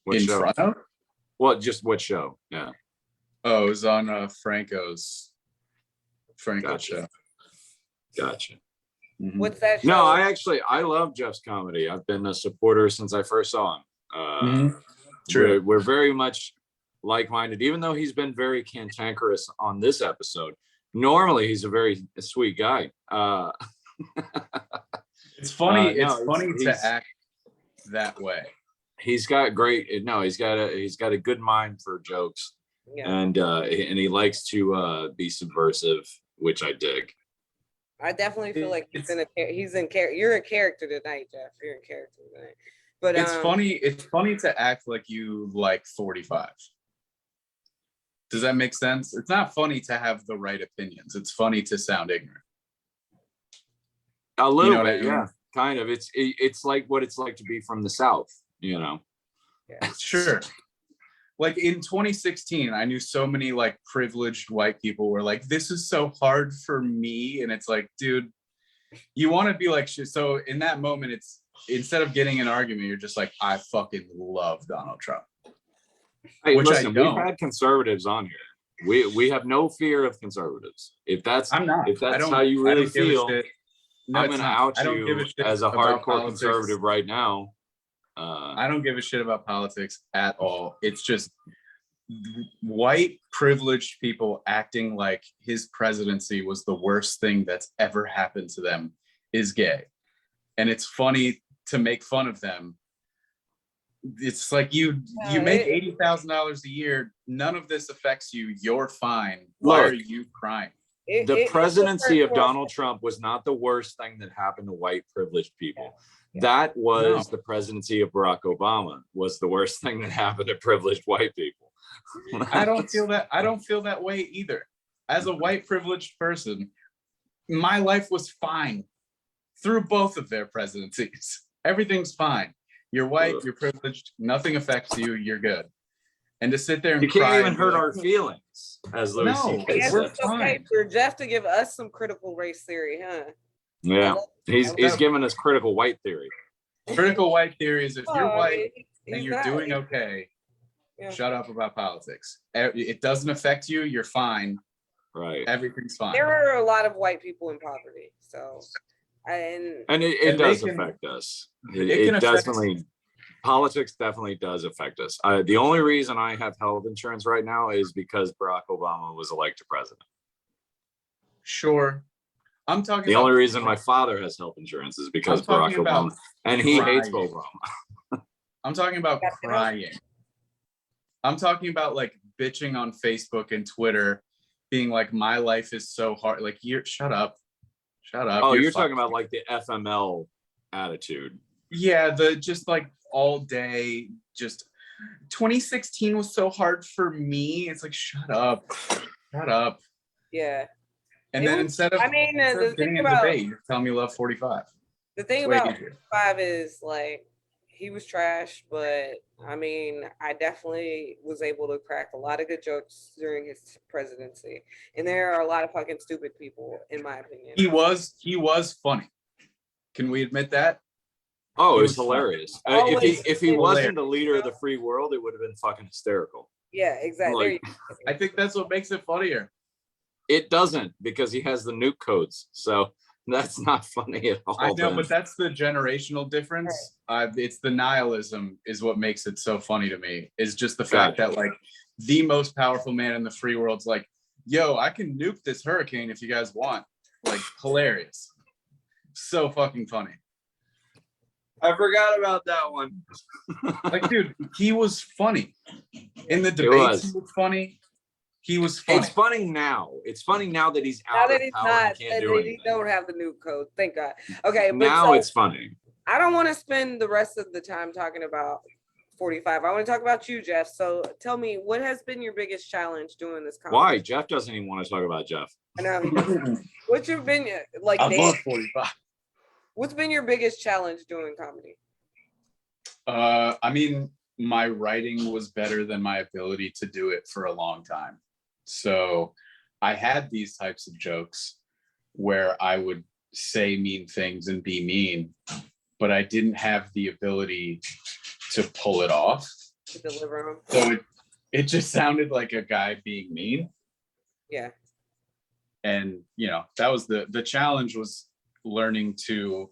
What In show? front of? Well, just what show? Yeah. Oh, it was on Franco's Gotcha. show. Gotcha. Mhm. What's that show? No, I love Jeff's comedy. I've been a supporter since I first saw him. Mhm. True. We're very much like-minded, even though he's been very cantankerous on this episode. Normally, he's a very sweet guy. It's funny. no, it's funny to he's- act that way. He's got he's got a good mind for jokes, Yeah. and he likes to be subversive, which I dig. I definitely feel like he's in character. You're a character tonight, Jeff. You're in character tonight. But It's funny. It's funny to act like you like 45. Does that make sense? It's not funny to have the right opinions. It's funny to sound ignorant. A little know what I bit, mean? yeah, kind of. It's like what it's like to be from the South, Yeah. Sure. Like in 2016, I knew so many like privileged white people were like, this is so hard for me. And it's like, dude, you want to be like shit. So in that moment, it's instead of getting an argument, you're just like, I fucking love Donald Trump. Hey, Which I listen, we've don't. had conservatives on here. We have no fear of conservatives. If that's how you really feel, no, I'm going to out you as a hardcore conservative right now. I don't give a shit about politics at all. It's just white privileged people acting like his presidency was the worst thing that's ever happened to them is gay. And it's funny to make fun of them. It's like you make $80,000 a year. None of this affects you. You're fine. Why are you crying? The presidency of Donald Trump was not the worst thing that happened to white privileged people. That was the presidency of Barack Obama was the worst thing that happened to privileged white people. I don't feel that. I don't feel that way either. As a white privileged person, my life was fine through both of their presidencies. Everything's fine. You're white, you're privileged, nothing affects you, you're good. And to sit there and you can't even hurt our feelings, as Louis C.K. said. It's okay for Jeff to give us some critical race theory, huh? Yeah, he's giving us critical white theory. Critical white theory is if you're white and you're doing okay, shut up about politics. It doesn't affect you, you're fine. Right. Everything's fine. There are a lot of white people in poverty, so it does affect us. It definitely, politics definitely does affect us. The only reason I have health insurance right now is because Barack Obama was elected president. Sure. I'm talking the only reason my father has health insurance is because Barack Obama, and he hates Obama. I'm talking about crying. I'm talking about like bitching on Facebook and Twitter, being like, my life is so hard. Like, shut up. Oh, you're talking about like the FML attitude. Yeah, the just like all day, just 2016 was so hard for me. It's like, shut up. Yeah. And then instead of getting a debate, you're telling me love 45. The thing about 45 is like, he was trash, but I mean, I definitely was able to crack a lot of good jokes during his presidency. And there are a lot of fucking stupid people, in my opinion. He was funny. Can we admit that? Oh, it was hilarious. If he wasn't the leader of the free world, it would have been fucking hysterical. Yeah, exactly. I think that's what makes it funnier. It doesn't, because he has the nuke codes. So that's not funny at all. I know, but that's the generational difference. Right. It's the nihilism is what makes it so funny to me. Is just the fact that like the most powerful man in the free world's like, yo, I can nuke this hurricane if you guys want. Like, hilarious. So fucking funny. I forgot about that one. Like, dude, he was funny. In the debates, he was funny. He was funny. It's funny now. It's funny now that he's out of power and can't do anything. He don't have the new code. Thank God. Okay, now it's funny. I don't want to spend the rest of the time talking about 45. I want to talk about you, Jeff. So tell me, what has been your biggest challenge doing this comedy? Why? Jeff doesn't even want to talk about Jeff. I know. What's been like? I love 45. What's been your biggest challenge doing comedy? I mean, my writing was better than my ability to do it for a long time. So I had these types of jokes where I would say mean things and be mean, but I didn't have the ability to pull it off. To deliver them. So it just sounded like a guy being mean. Yeah. And, you know, that was the challenge was learning to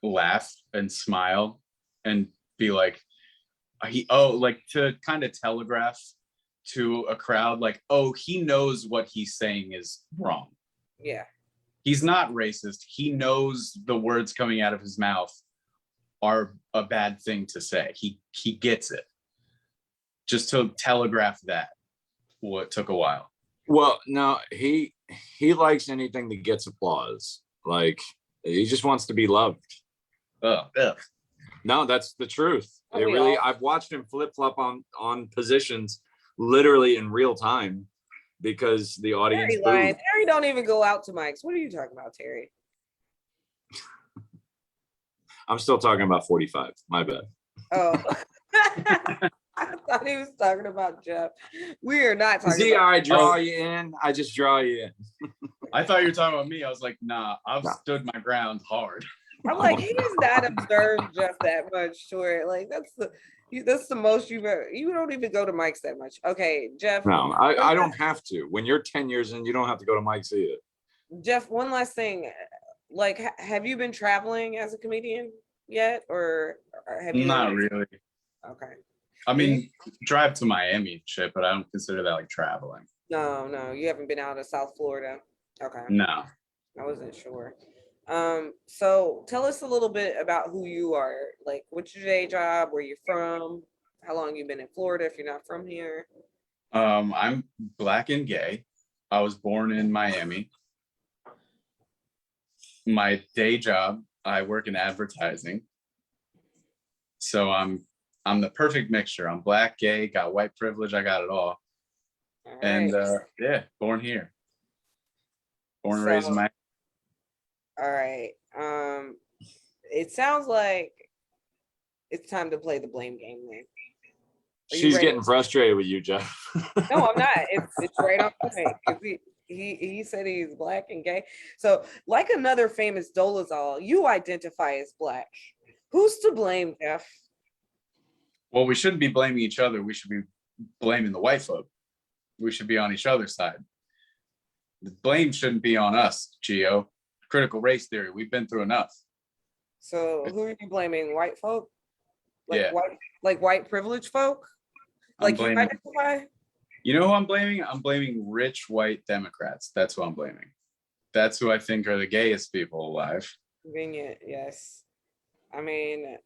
laugh and smile and be like, like to kind of telegraph to a crowd, like, oh, he knows what he's saying is wrong. Yeah. He's not racist. He knows the words coming out of his mouth are a bad thing to say. He gets it. Just to telegraph that, what took a while. Well, no, he likes anything that gets applause. Like, he just wants to be loved. Ugh. No, that's the truth. I've watched him flip-flop on positions literally in real time because the audience Terry don't even go out to mics. What are you talking about, Terry? I'm still talking about 45. My bad. Oh. I thought he was talking about Jeff. We are not talking See about how I draw you in? I just draw you in. I thought you were talking about me. I was like, nah, I've stood my ground hard. I'm like, he's not observed Jeff that much to where like That's the most you've ever. You don't even go to mics that much. Okay, Jeff. No, I don't have to. When you're 10 years in, you don't have to go to mics either. Jeff, one last thing. Like, have you been traveling as a comedian yet, or have you? Not really. Okay. I mean, drive to Miami and shit, but I don't consider that like traveling. No, you haven't been out of South Florida. Okay. No. I wasn't sure. So tell us a little bit about who you are. Like, what's your day job? Where you're from? How long you been in Florida if you're not from here? I'm Black and gay. I was born in Miami. My day job, I work in advertising. So I'm the perfect mixture. I'm Black, gay, got white privilege. I got it all. All And right. yeah, born here. Born and raised in Miami. All right. It sounds like it's time to play the blame game then. She's getting frustrated with you, Jeff. No, I'm not. It's right on point. 'Cause he said he's Black and gay. So, like another famous Dolezal, you identify as Black. Who's to blame, Jeff? Well, we shouldn't be blaming each other. We should be blaming the white folk. We should be on each other's side. The blame shouldn't be on us, Gio. Critical race theory. We've been through enough. So, who are you blaming? White folk? Yeah. White privileged folk? Like you identify? You know who I'm blaming? I'm blaming rich white Democrats. That's who I'm blaming. That's who I think are the gayest people alive. Convenient, yes. I mean,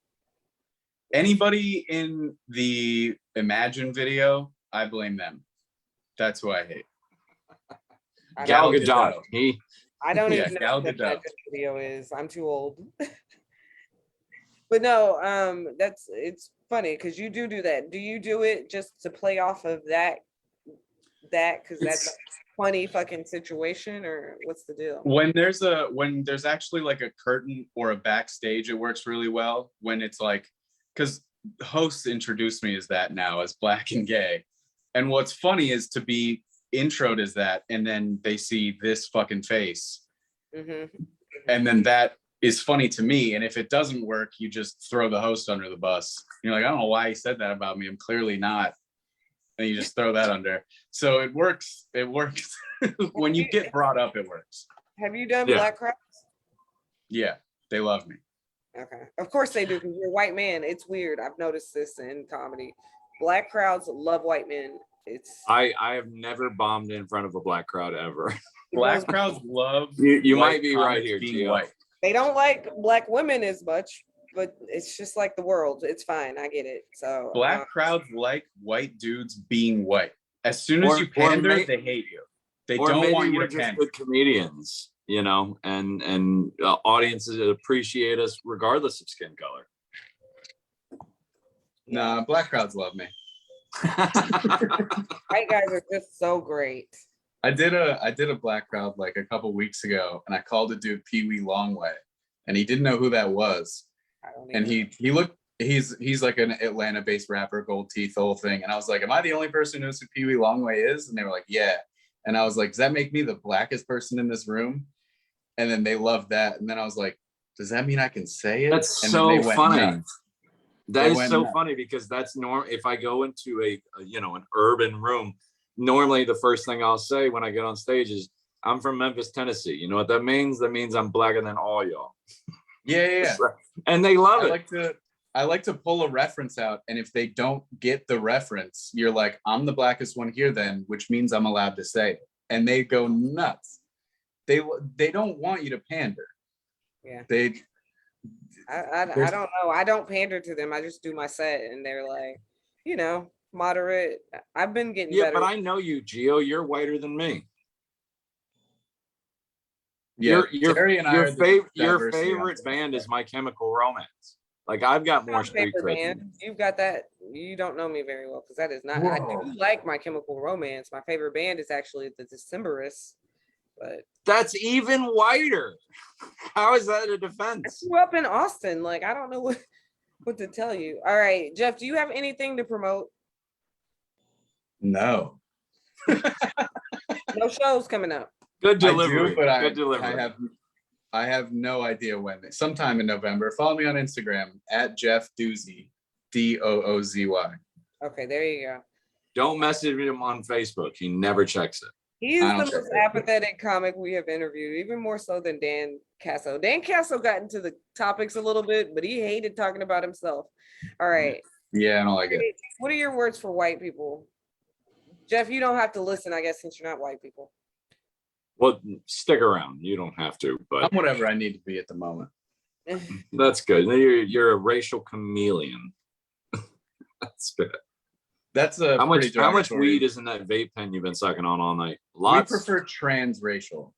anybody in the Imagine video, I blame them. That's who I hate. Gal Gadot. I don't even know what that video is. I'm too old. But no, it's funny because you do that. Do you do it just to play off of that because that's a funny fucking situation, or what's the deal? When there's actually like a curtain or a backstage, it works really well. When it's like, because hosts introduce me as that now, as Black and gay, and what's funny is to be introed as that, and then they see this fucking face, and then that is funny to me. And if it doesn't work, you just throw the host under the bus. You're like, I don't know why he said that about me. I'm clearly not. And you just throw that under. So it works. It works. When you get brought up, it works. Have you done Black crowds? Yeah, they love me. Okay. Of course they do, because you're a white man. It's weird. I've noticed this in comedy. Black crowds love white men. I have never bombed in front of a Black crowd ever. Black crowds love you might be right here, Gio. White. They don't like Black women as much, but it's just like the world. It's fine. I get it. So Black crowds like white dudes being white. As soon as you pander, they hate you. They don't want you to pander. Good comedians, you know, and audiences appreciate us regardless of skin color. Nah, Black crowds love me. White guys are just so great. I did a Black crowd like a couple weeks ago, and I called a dude Pee Wee Longway, and he didn't know who that was. And he looked, he's like an Atlanta-based rapper, gold teeth, whole thing. And I was like, am I the only person who knows who Pee Wee Longway is? And they were like, yeah. And I was like, does that make me the blackest person in this room? And then they loved that. And then I was like, does that mean I can say it? That's and so funny. Nuts. That is so funny, because that's normal. If I go into a an urban room, normally the first thing I'll say when I get on stage is, I'm from Memphis, Tennessee. You know what that means? That means I'm blacker than all y'all. Yeah. And they love it. I like to pull a reference out, and if they don't get the reference, you're like, I'm the blackest one here then, which means I'm allowed to say it. And they go nuts. They don't want you to pander. Yeah. I don't know. I don't pander to them. I just do my set, and they're like, moderate. I've been getting better. Yeah, but I know you, Gio. You're whiter than me. Yeah, your favorite band is My Chemical Romance. Like, I've got more street cred. You've got that. You don't know me very well, because that is not. Whoa. I do like My Chemical Romance. My favorite band is actually the Decemberists. But that's even whiter. How is that a defense? I grew up in Austin. Like, I don't know what to tell you. All right, Jeff, do you have anything to promote? No. No shows coming up. Good delivery. I do, but Good delivery. I have no idea when. Sometime in November. Follow me on Instagram @Jeff Doozy. Doozy. Okay, there you go. Don't message him on Facebook. He never checks it. He is I the don't check most it. apathetic comic we have interviewed, even more so than Dan Casso. Dan Casso got into the topics a little bit, but he hated talking about himself. All right. Yeah, I don't like it. What are your words for white people? Jeff, you don't have to listen, I guess, since you're not white people. Well, stick around. You don't have to, but I'm whatever I need to be at the moment. that's good. You're a racial chameleon. That's good. That's a How much derogatory- weed is in that vape pen you've been sucking on all night? We Lots. prefer transracial.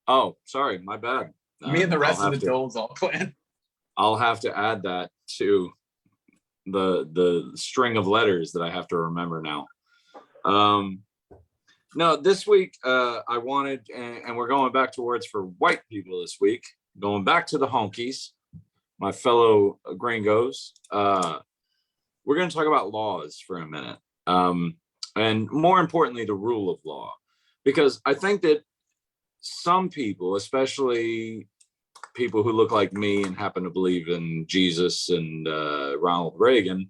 Oh, sorry, my bad. Me and the rest I'll of the have to- Dolezal clan. I'll have to add that to the string of letters that I have to remember now. No, this week I wanted, and we're going back to words for white people this week, going back to the honkies, my fellow gringos. We're going to talk about laws for a minute. And more importantly, the rule of law, because I think that some people, especially people who look like me and happen to believe in Jesus and Ronald Reagan,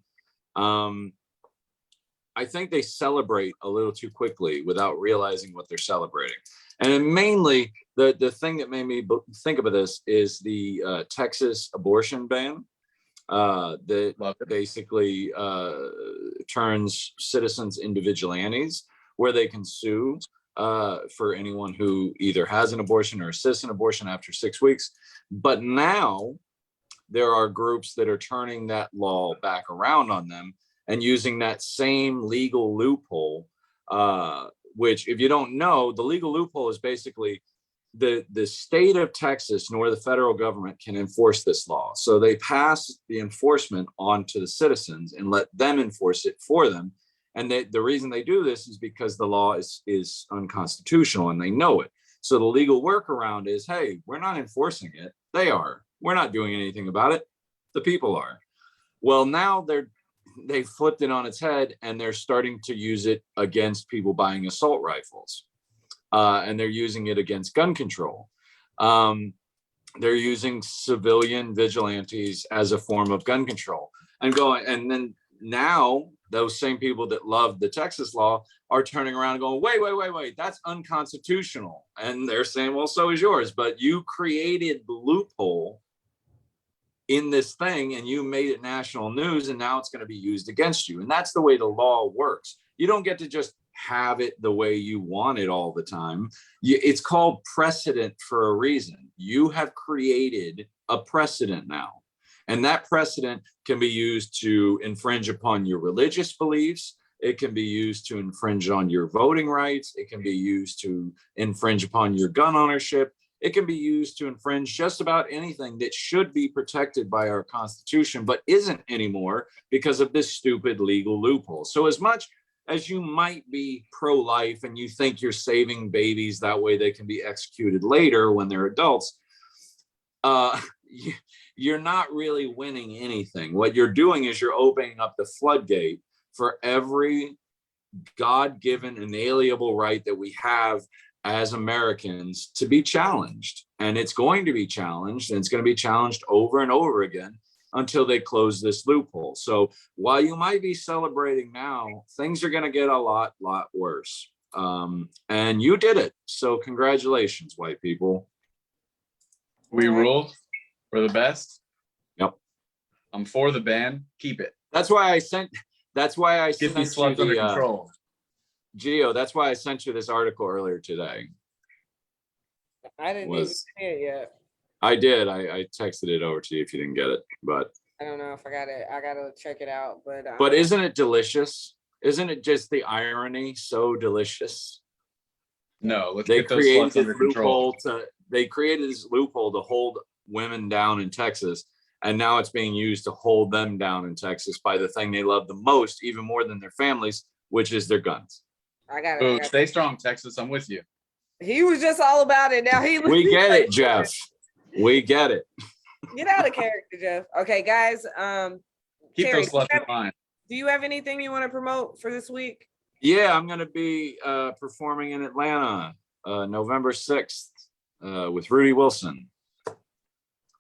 I think they celebrate a little too quickly without realizing what they're celebrating. And mainly, the thing that made me think about this is the Texas abortion ban that basically turns citizens into vigilantes, where they can sue for anyone who either has an abortion or assists an abortion after 6 weeks. But now there are groups that are turning that law back around on them and using that same legal loophole, which, if you don't know, the legal loophole is basically the state of Texas nor the federal government can enforce this law. So they pass the enforcement on to the citizens and let them enforce it for them. And the reason they do this is because the law is unconstitutional and they know it. So the legal workaround is, hey, we're not enforcing it. They are. We're not doing anything about it. The people are. Well, now they've flipped it on its head and they're starting to use it against people buying assault rifles. And they're using it against gun control. They're using civilian vigilantes as a form of gun control. And then now those same people that love the Texas law are turning around and going, wait, that's unconstitutional. And they're saying, well, so is yours, but you created the loophole in this thing and you made it national news, and now it's going to be used against you. And that's the way the law works. You don't get to just have it the way you want it all the time. It's called precedent for a reason. You have created a precedent now. And that precedent can be used to infringe upon your religious beliefs. It can be used to infringe on your voting rights. It can be used to infringe upon your gun ownership. It can be used to infringe just about anything that should be protected by our Constitution, but isn't anymore because of this stupid legal loophole. So as much as you might be pro-life and you think you're saving babies, that way they can be executed later when they're adults, you're not really winning anything. What you're doing is you're opening up the floodgate for every God-given inalienable right that we have as Americans to be challenged. And it's going to be challenged, and it's going to be challenged over and over again until they close this loophole. So while you might be celebrating now, things are going to get a lot worse. And you did it. So congratulations, white people. We rule. We're the best. Yep. I'm for the ban. Keep it. That's why I sent Get these slugs under control. Gio, that's why I sent you this article earlier today. I didn't even see it yet. I did. I texted it over to you if you didn't get it, but I don't know if I got it. I gotta check it out. But isn't it delicious? Isn't it just the irony so delicious? No, let's They get those created slugs under control. They created this loophole to hold women down in Texas, and now it's being used to hold them down in Texas by the thing they love the most, even more than their families, which is their guns. I got Ooh, it. stay strong, Texas. I'm with you. He was just all about it. Now We get it, Jeff. We get it. Get out of character, Jeff. Okay, guys. Keep Terry, those slugs in mind. do you have anything you want to promote for this week? Yeah, I'm going to be performing in Atlanta November 6th with Rudy Wilson.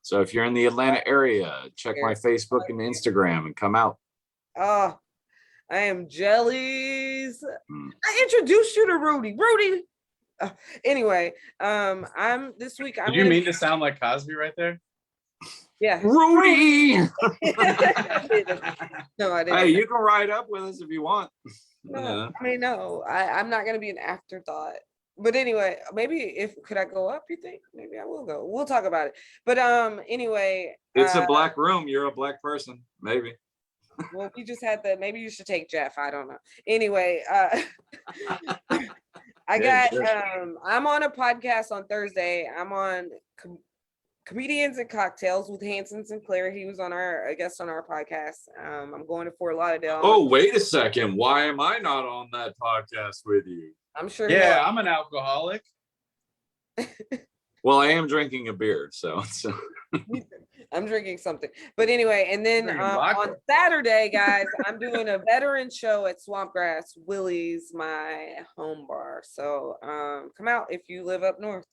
So if you're in the Atlanta area, check my Facebook and Instagram and come out. I am jellies. I introduced you to Rudy. Rudy. Anyway, I'm this week. Did you mean to sound like Cosby right there? Yeah, Rudy. No, I didn't. Hey, you can ride up with us if you want. No, I mean, no, I'm not gonna be an afterthought. But anyway, maybe could I go up? You think? Maybe I will go. We'll talk about it. But anyway, It's a black room. You're a black person. Maybe. Well, we just had maybe you should take Jeff. I don't know. Anyway, I'm on a podcast on Thursday. I'm on Comedians and Cocktails with Hanson Sinclair. He was a guest on our podcast. I'm going to Fort Lauderdale. Oh, wait a second. Why am I not on that podcast with you? I'm sure. Yeah, I'm an alcoholic. Well, I am drinking a beer, so. I'm drinking something. But anyway, and then on Saturday, guys, I'm doing a veteran show at Swampgrass Willie's, my home bar. So come out if you live up north.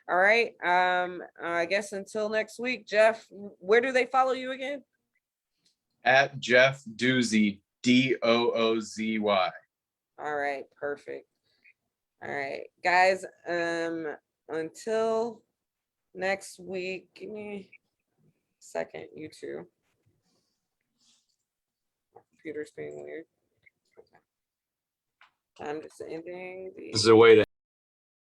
All right. I guess until next week, Jeff, where do they follow you again? At Jeff Doozy, Doozy. All right, perfect. All right, guys. Until next week, give me a second, you two. My computer's being weird. Okay. I'm just ending the. This is a way to